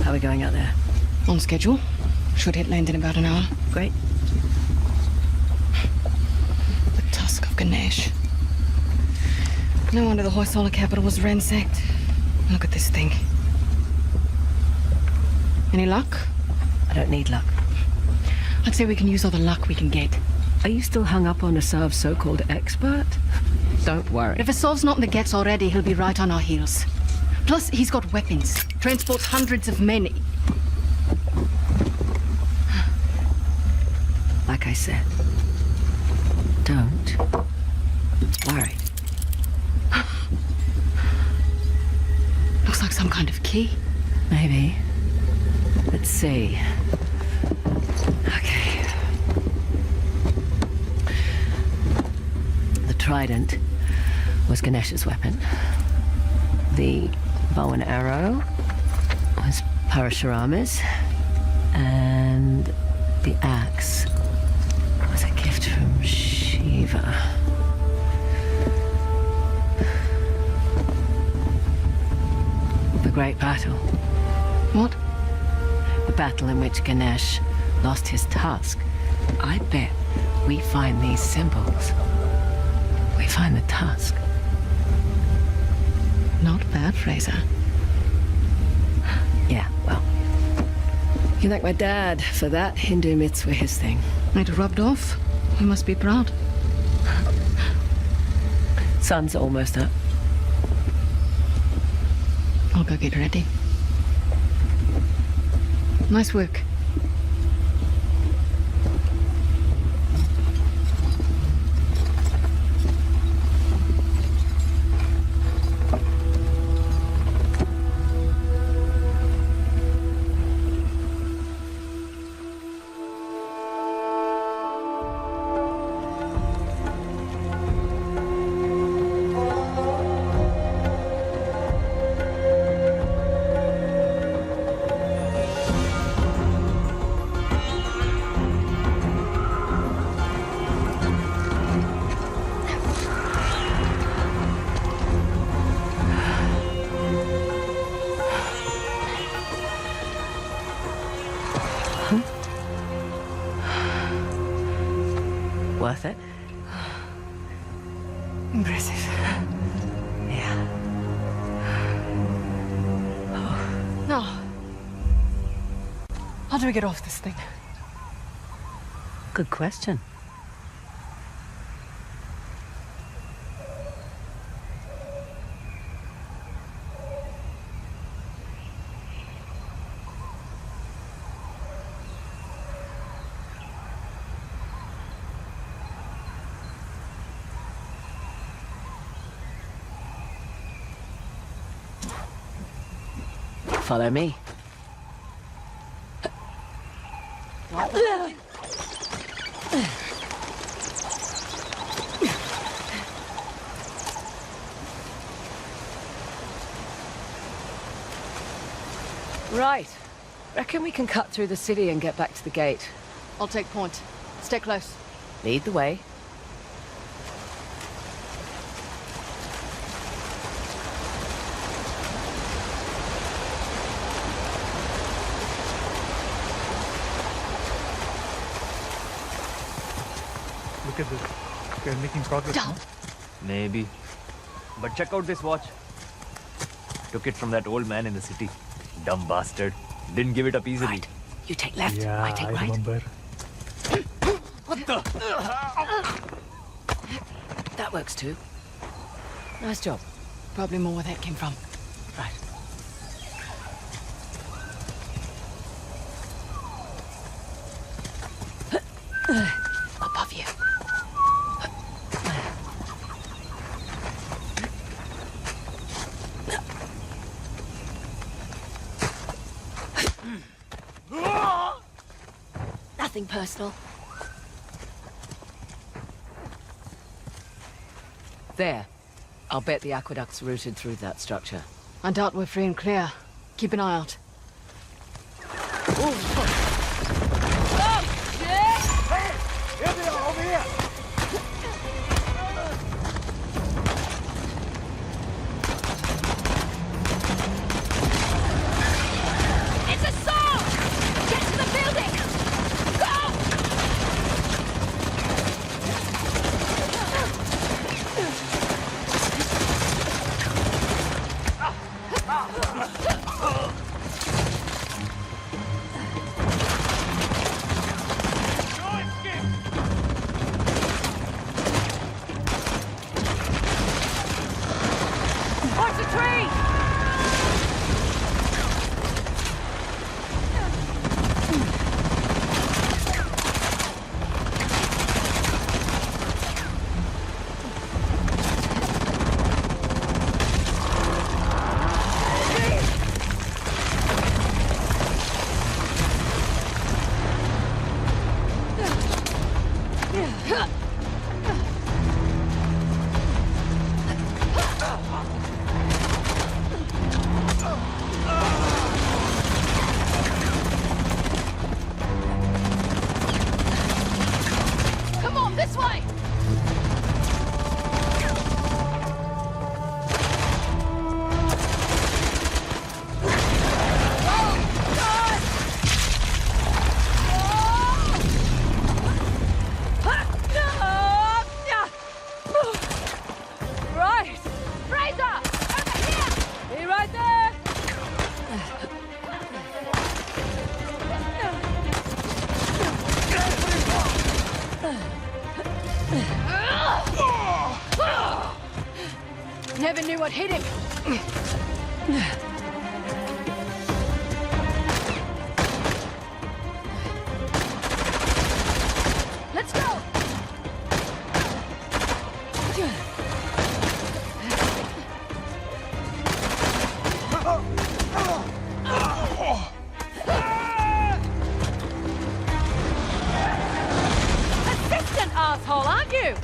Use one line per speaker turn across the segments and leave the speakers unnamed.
How are we going out there?
On schedule. Should hit land in about an hour.
Great.
The tusk of Ganesh. No wonder the Hoysala capital was ransacked. Look at this thing. Any luck?
I don't need luck.
I'd say we can use all the luck we can get.
Are you still hung up on Asav's so-called expert? Don't worry.
If Asav's not in the Gets already, he'll be right on our heels. Plus, he's got weapons. Transports hundreds of men.
Like I said, don't worry.
Looks like some kind of key.
Maybe. Let's see. Okay. The trident was Ganesh's weapon. The bow and arrow was Parashurama's. And the axe was a gift from Shiva. The great battle.
What?
The battle in which Ganesh lost his tusk. I bet we find these symbols. We find the tusk.
Not bad, Fraser.
Yeah, well, you can thank my dad for that. Hindu myths were his thing.
It rubbed off. You must be proud.
Sun's almost up.
I'll go get ready. Nice work.
Worth it?
Impressive.
Yeah.
Now, how do we get off this thing?
Good question. Follow me. Right. Reckon we can cut through the city and get back to the gate.
I'll take point. Stay close.
Lead the way.
Look at this. We're making progress.
Down.
Maybe. But check out this watch. Took it from that old man in the city. Dumb bastard. Didn't give it up easily.
Right. You take left,
Yeah,
I take right.
remember.
What the?
That works too. Nice job.
Probably more where that came from.
Right. Above you. Nothing personal. There. I'll bet the aqueduct's routed through that structure.
I doubt we're free and clear. Keep an eye out.
Here they are, over here!
It's
towards the tree!
Never knew what hit him. Let's go.
Assistant asshole, aren't you?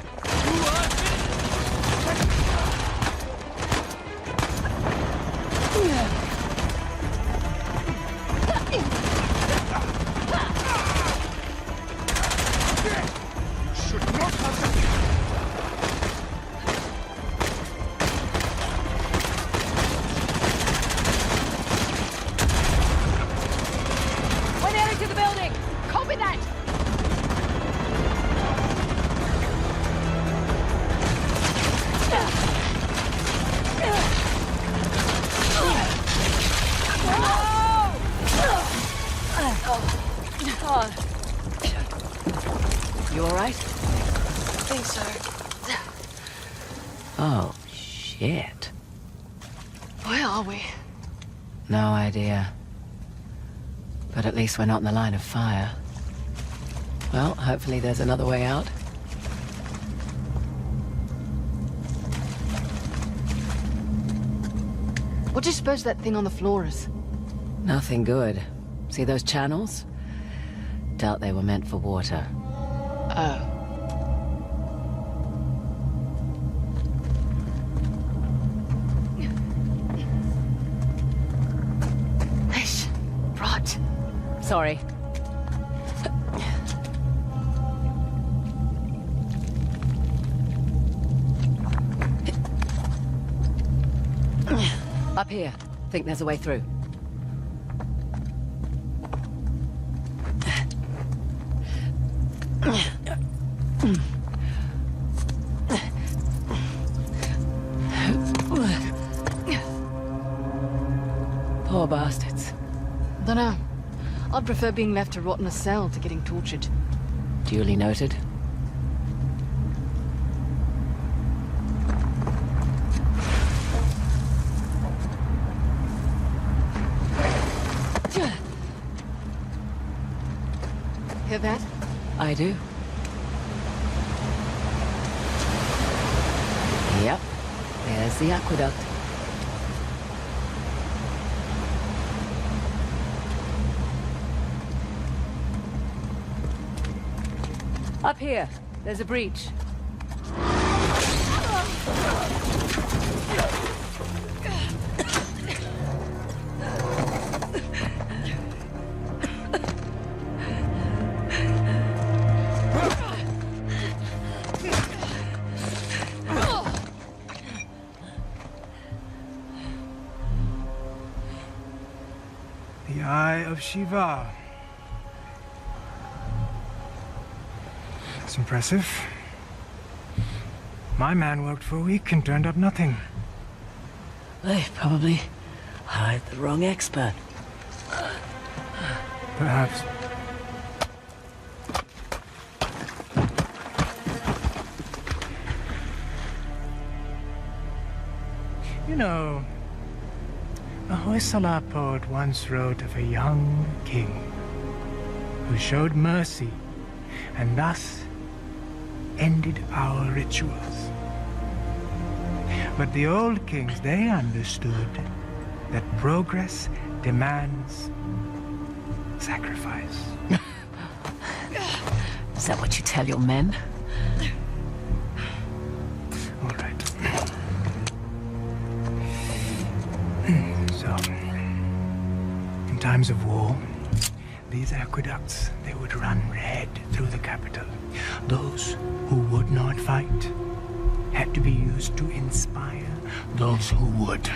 You all right? I think so.
Oh, shit.
Where are we?
No idea. But at least we're not in the line of fire. Well, hopefully there's another way out.
What do you suppose that thing on the floor is?
Nothing good. See those channels? Doubt they were meant for water.
Oh. Ish. Rot.
Sorry. Up here. Think there's a way through. Poor bastards.
Dunno. I'd prefer being left to rot in a cell to getting tortured.
Duly noted.
Hear that?
I do. Yep. There's the aqueduct. Up here, there's a breach.
The Eye of Shiva. That's impressive. My man worked for a week and turned up nothing.
They probably hired the wrong expert.
Perhaps. You know, a Hoysala poet once wrote of a young king who showed mercy and thus ended our rituals. But the old kings, they understood that progress demands sacrifice.
Is that what you tell your men?
All right. So, in times of war, these aqueducts, they would run red through the capital. Those who would not fight had to be used to inspire those who would.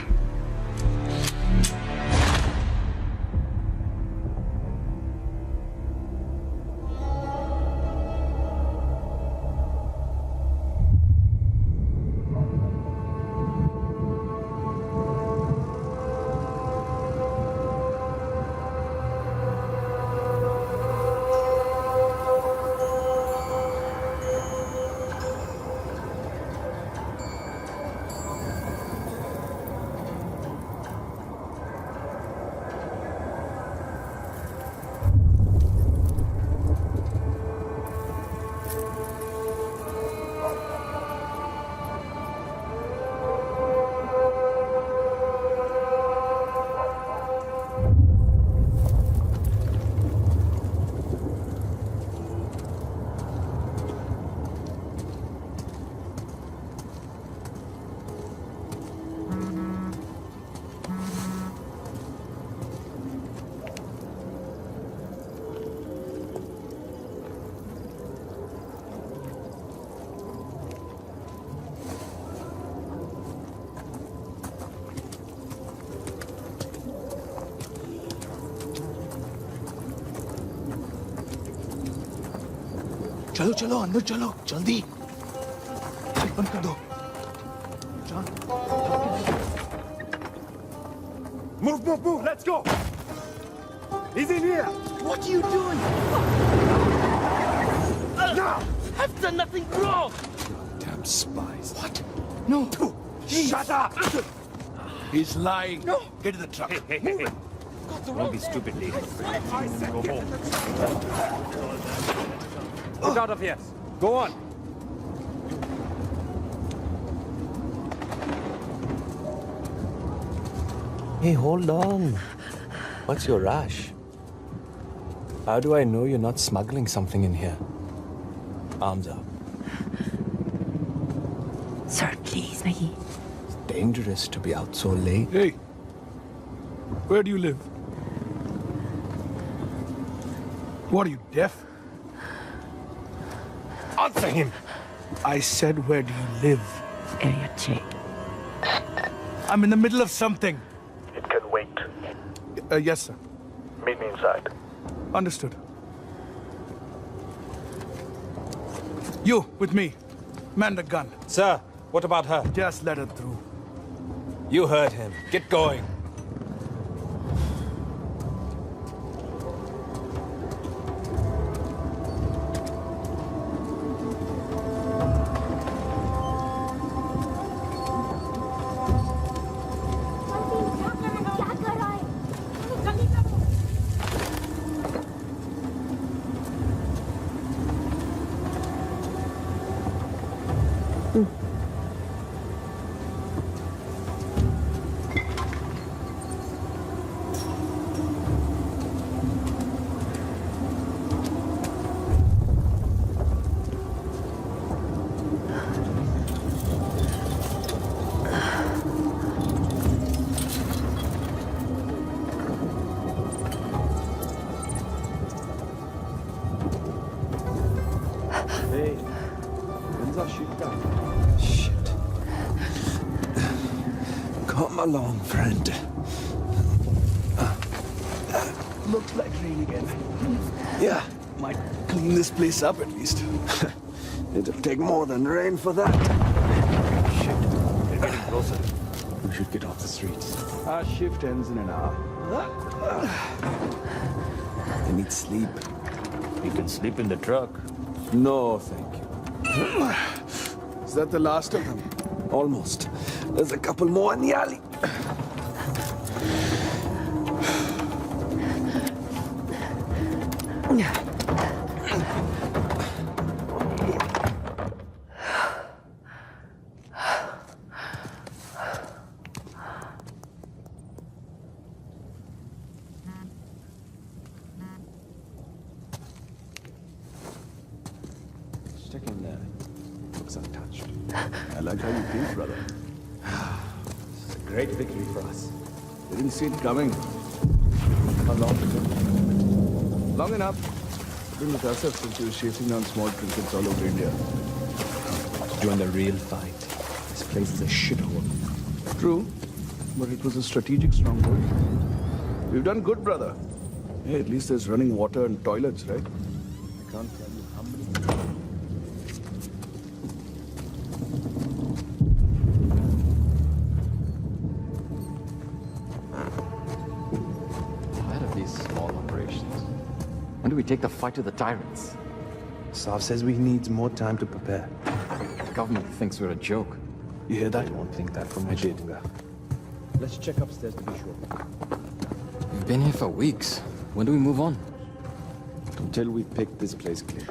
चलो चलो अंदर चलो जल्दी बंद कर दो
Move, let's go! He's in here!
What are you doing?
Now!
I've done nothing wrong. Damn spies. What? No.
Shut up!
He's lying.
No.
Get in the truck.
Hey.
Don't be stupid, lady.
I said
Go
get
home.
in the truck.
Get out of here. Go on.
Hey, hold on. What's your rush? How do I know you're not smuggling something in here? Arms up.
Sir, please, Maggie.
It's dangerous to be out so late.
Hey, where do you live? What are you, deaf?
Answer him!
I said, where do you live?
Area check.
I'm in the middle of something.
It can wait.
Yes, sir.
Meet me inside.
Understood. You, with me. Man the gun.
Sir, what about her?
Just let her through.
You heard him. Get going. Shit. Come along, friend.
Looks like rain again.
Yeah, might clean this place up at least. It'll take more than rain for that.
Shit. They're getting closer.
We should get off the streets.
Our shift ends in an hour.
I need sleep.
You can sleep in the truck.
No, thank you.
Is that the last of them?
Almost. There's a couple more in the alley. Stick in there. Looks untouched.
I like how you think, brother.
It's a great victory for us.
We didn't see it coming.
How long ago?
Long enough. Been with us since he was chasing down small trinkets all over India.
To join the real fight. This place is a shithole.
True, but it was a strategic stronghold. We've done good, brother. Hey, at least there's running water and toilets, right? I can't tell you how many.
Tired of these small operations. When do we take the fight to the tyrants?
Sav says we need more time to prepare.
The government thinks we're a joke.
You hear that? I won't think that from my Dunga. Let's check upstairs to be sure.
We've been here for weeks. When do we move on?
Until we pick this place clean.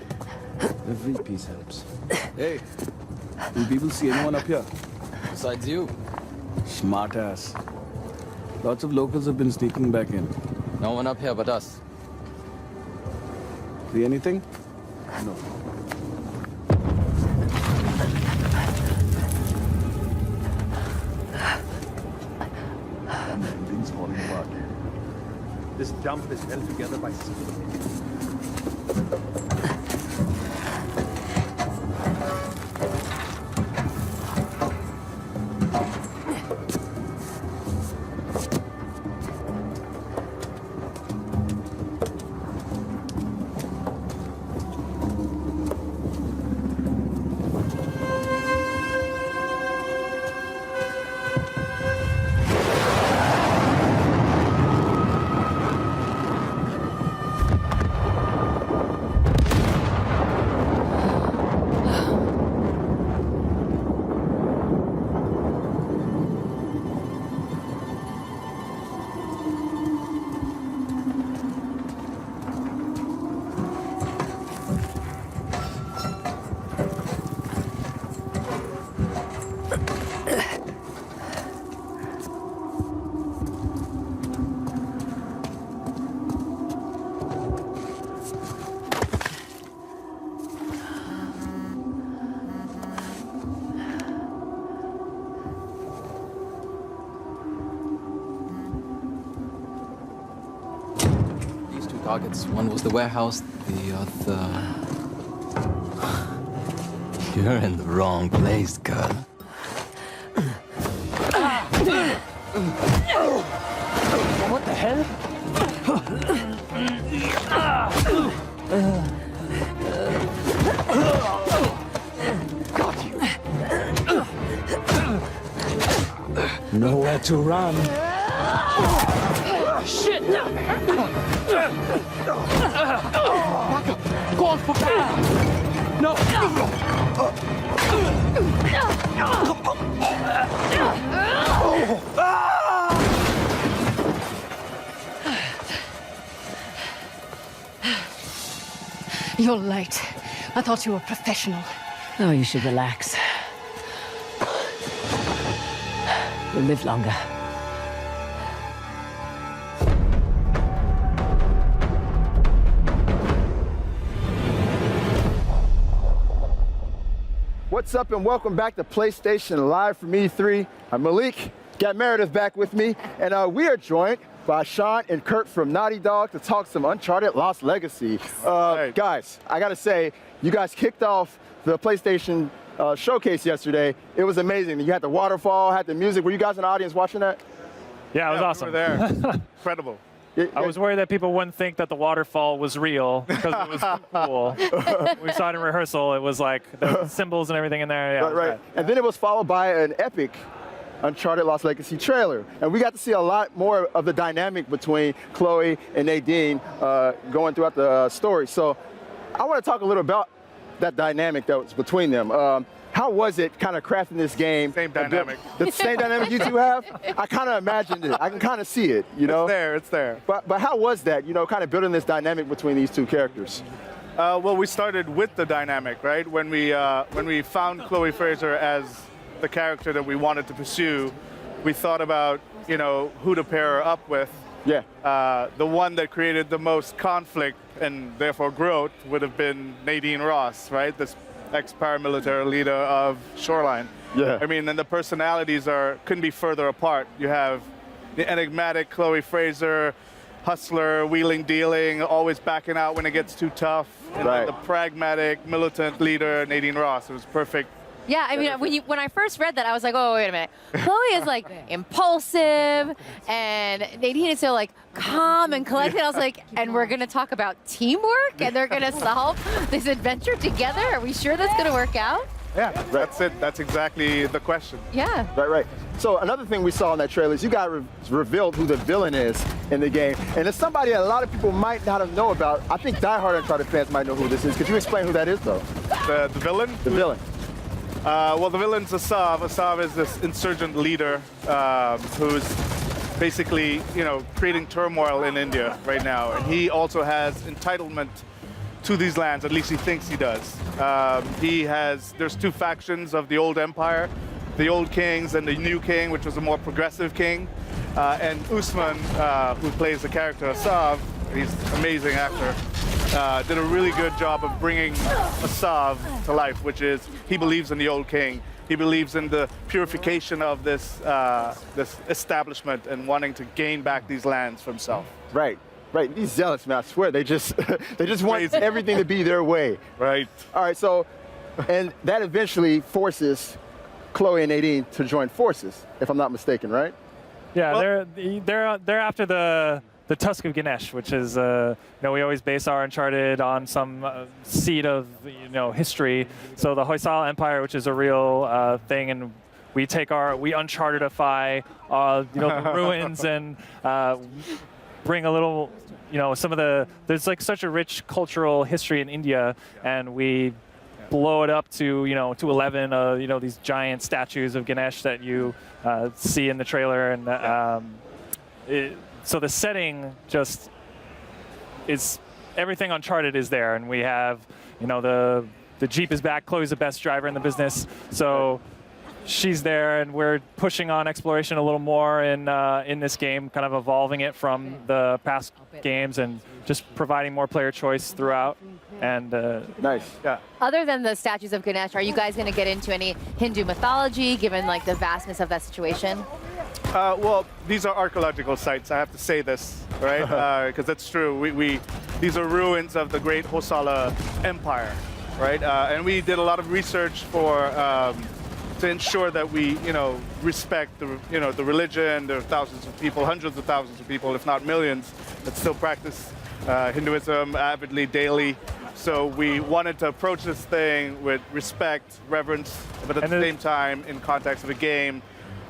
Every piece helps.
Hey, do people see anyone up here?
Besides you.
Smart ass. Lots of locals have been sneaking back in.
No one up here but us.
See anything? No. Everything's falling apart.
This dump is held together by steel.
Targets. One was the warehouse, the other... You're in the wrong place, girl.
What the hell?
Got you.
Nowhere to run.
Shit! Back up! Go on for backup! No!
You're late. I thought you were a professional.
Oh, you should relax. You'll live longer.
What's up and welcome back to PlayStation Live from E3. I'm Malik, got Meredith back with me, and we are joined by Sean and Kurt from Naughty Dog to talk some Uncharted Lost Legacy. Guys, I gotta say, you guys kicked off the PlayStation showcase yesterday. It was amazing. You had the waterfall, had the music. Were you guys in the audience watching that?
Yeah, it was awesome.
We were there.
Incredible.
Yeah,
I was worried that people wouldn't think that the waterfall was real because it was cool. We saw it in rehearsal. It was like the symbols and everything in there. Yeah,
right. And then it was followed by an epic Uncharted Lost Legacy trailer. And we got to see a lot more of the dynamic between Chloe and Nadine going throughout the story. So I want to talk a little about that dynamic that was between them. How How was it kind of crafting this game?
Same dynamic.
The same dynamic you two have? I kind of imagined it. I can kind of see it, you know?
It's there.
But how was that, you know, kind of building this dynamic between these two characters?
Well, we started with the dynamic, right? When we found Chloe Fraser as the character that we wanted to pursue, we thought about, you know, who to pair her up with.
Yeah.
The one that created the most conflict and therefore growth would have been Nadine Ross, right? This ex-paramilitary leader of Shoreline.
Yeah.
I mean, and the personalities couldn't be further apart. You have the enigmatic Chloe Fraser, hustler, wheeling, dealing, always backing out when it gets too tough. And then the pragmatic, militant leader, Nadine Ross. It was perfect.
Yeah, I mean, when I first read that, I was like, oh, wait a minute. Chloe is like impulsive, and Nadine is so like calm and collected. I was like, and we're gonna talk about teamwork, and they're gonna solve this adventure together. Are we sure that's gonna work out?
Yeah, that's it. That's exactly the question.
Yeah.
Right. So another thing we saw in that trailer is you guys revealed who the villain is in the game. And it's somebody that a lot of people might not have known about. I think diehard Uncharted fans might know who this is. Could you explain who that is, though?
The villain?
The villain.
Well, the villain's Assav. Assav is this insurgent leader who's basically, you know, creating turmoil in India right now. And he also has entitlement to these lands, at least he thinks he does. There's two factions of the old empire, the old kings and the new king, which was a more progressive king. And Usman, who plays the character Assav, he's an amazing actor, did a really good job of bringing Assav to life, which is he believes in the old king. He believes in the purification of this establishment and wanting to gain back these lands for himself.
Right. These zealots, man, I swear, they just want everything to be their way.
Right.
All right, so, and that eventually forces Chloe and Nadine to join forces, if I'm not mistaken, right?
Yeah, they're after the Tusk of Ganesh, which is, you know, we always base our Uncharted on some seed of, you know, history. So the Hoysala Empire, which is a real thing, and we Unchartedify, you know, the ruins and bring a little, you know, there's like such a rich cultural history in India, and we blow it up to, you know, to 11, you know, these giant statues of Ganesh that you see in the trailer, and so the setting just is, everything Uncharted is there, and we have, you know, the Jeep is back. Chloe's the best driver in the business, so she's there, and we're pushing on exploration a little more in this game, kind of evolving it from the past games and just providing more player choice throughout. And
nice.
Yeah.
Other than the statues of Ganesh, are you guys going to get into any Hindu mythology, given like the vastness of that situation?
Well, these are archaeological sites. I have to say this, right? Because that's true. These are ruins of the great Hoysala Empire, right? And we did a lot of research to ensure that we, you know, respect the religion. There are thousands of people, hundreds of thousands of people, if not millions, that still practice Hinduism avidly daily. So we wanted to approach this thing with respect, reverence, but at the same time in context of a game.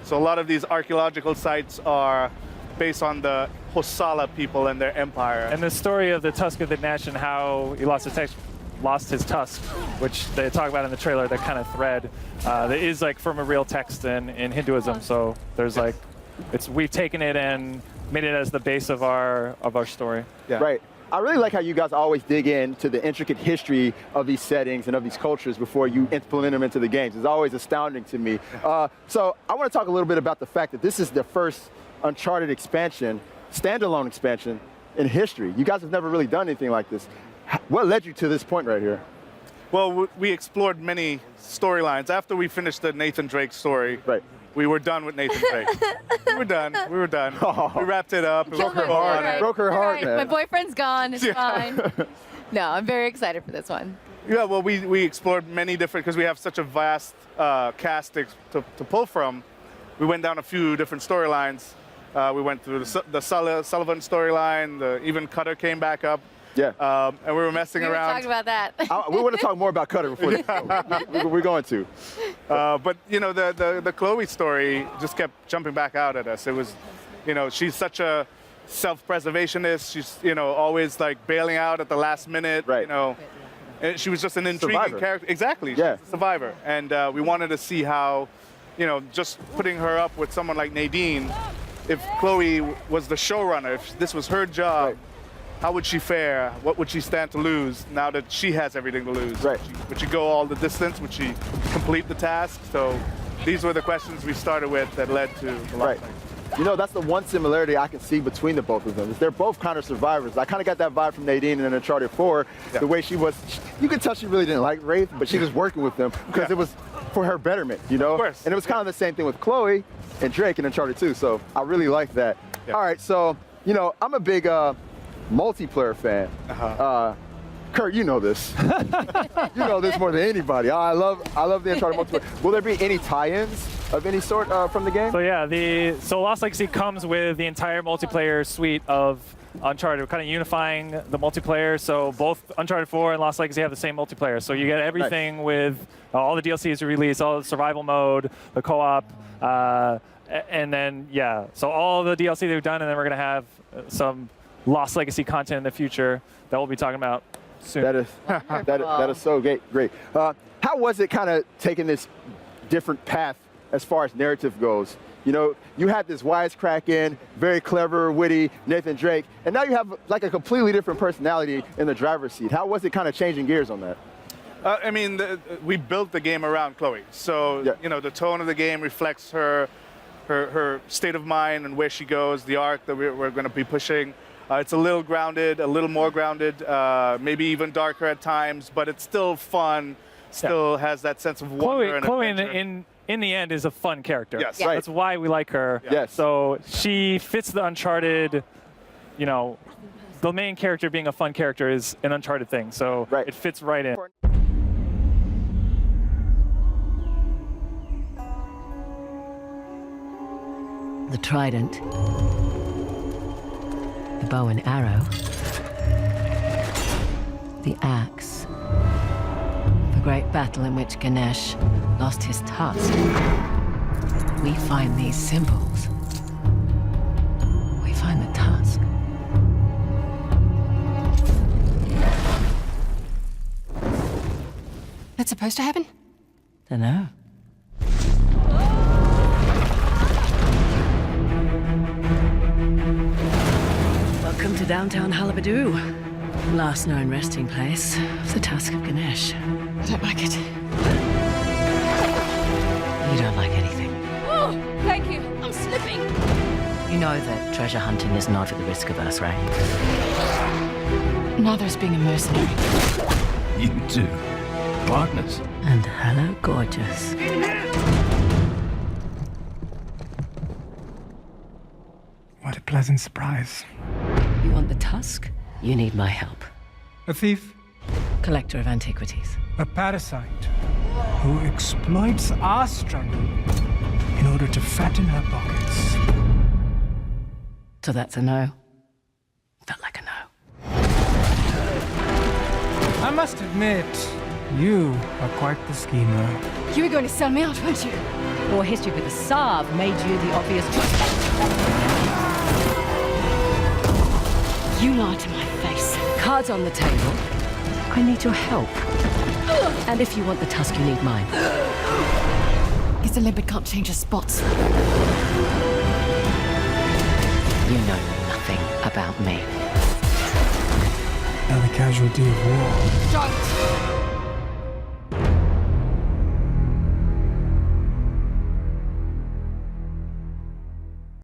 So a lot of these archaeological sites are based on the Hoysala people and their empire.
And the story of the Tusk of the Ganesh and how he lost his tusk, which they talk about in the trailer, that kind of thread that is like from a real text in Hinduism. So there's like, we've taken it and made it as the base of our story.
Yeah.
Right. I really like how you guys always dig into the intricate history of these settings and of these cultures before you implement them into the games. It's always astounding to me. So I want to talk a little bit about the fact that this is the first Uncharted expansion, standalone expansion in history. You guys have never really done anything like this. What led you to this point right here?
Well, we explored many storylines. After we finished the Nathan Drake story, we were done with Nathan Drake. We were done. Oh. We wrapped it up.
Broke her heart.
Right.
Broke her heart, man.
My boyfriend's gone. It's fine. No, I'm very excited for this one.
Yeah, well, we explored many different, because we have such a vast cast to pull from. We went down a few different storylines. We went through the Sullivan storyline. Even Cutter came back up.
Yeah.
And we were messing around.
We talked about that.
We want to talk more about Cutter before this. We're going to.
But, you know, the Chloe story just kept jumping back out at us. It was, you know, she's such a self-preservationist. She's, you know, always like bailing out at the last minute.
Right.
You know, And she was just an intriguing character. Exactly. She's a survivor. And we wanted to see how, just putting her up with someone like Nadine, if Chloe was the showrunner, if this was her job, how would she fare? What would she stand to lose now that she has everything to lose?
Right.
Would she go all the distance? Would she complete the task? So these were the questions we started with that led to the last thing.
That's the one similarity I can see between the both of them. Is they're both kind of survivors. I kind of got that vibe from Nadine in Uncharted 4. The way she was, you could tell she really didn't like Wraith, but she was working with them because it was for her betterment, Of course. And it was kind of the same thing with Chloe and Drake in Uncharted 2. So I really like that. All right, so I'm a big multiplayer fan. Kurt, you know this. You know this more than anybody. I love the Uncharted multiplayer. Will there be any tie-ins of any sort from the game?
So yeah, so Lost Legacy comes with the entire multiplayer suite of Uncharted. We're kind of unifying the multiplayer. So both Uncharted 4 and Lost Legacy have the same multiplayer. So you get everything with all the DLCs released, all the survival mode, the co-op, and then so all the DLC they've done, and then we're gonna have some Lost Legacy content in the future that we'll be talking about soon.
That is so great. How was it kind of taking this different path as far as narrative goes? You had this wisecracking, very clever, witty Nathan Drake, and now you have like a completely different personality in the driver's seat. How was it kind of changing gears on that?
I mean, we built the game around Chloe, so the tone of the game reflects her state of mind and where she goes, the arc that we're going to be pushing. It's a little grounded, a little more grounded, maybe even darker at times, but it's still fun. Still has that sense of wonder.
Chloe in the end is a fun character.
Yes.
Right.
That's why we like her.
Yes.
So she fits the Uncharted, the main character being a fun character is an Uncharted thing. So it fits right in.
The trident, the bow and arrow, the axe, the great battle in which Ganesh lost his tusk. We find these symbols. We find the tusk.
That's supposed to happen?
Dunno. Welcome to downtown Halabadoo. Last known resting place of the Tusk of Ganesh.
I don't like it.
You don't like anything.
Oh, thank you. I'm slipping.
You know that treasure hunting is not at the risk of us, right?
Neither is being a mercenary.
You two. Partners.
And hello, gorgeous.
What a pleasant surprise.
You want the tusk? You need my help.
A thief?
Collector of antiquities.
A parasite who exploits our struggle in order to fatten her pockets.
So that's a no? Felt like a no.
I must admit, you are quite the schemer.
You were going to sell me out, weren't you?
Your history with the Sav made you the obvious choice.
You lied to my face.
Cards on the table. I need your help. And if you want the tusk, you need mine.
Guess the limpet can't change his spots.
You know nothing about me.
Another casualty of war.
Don't!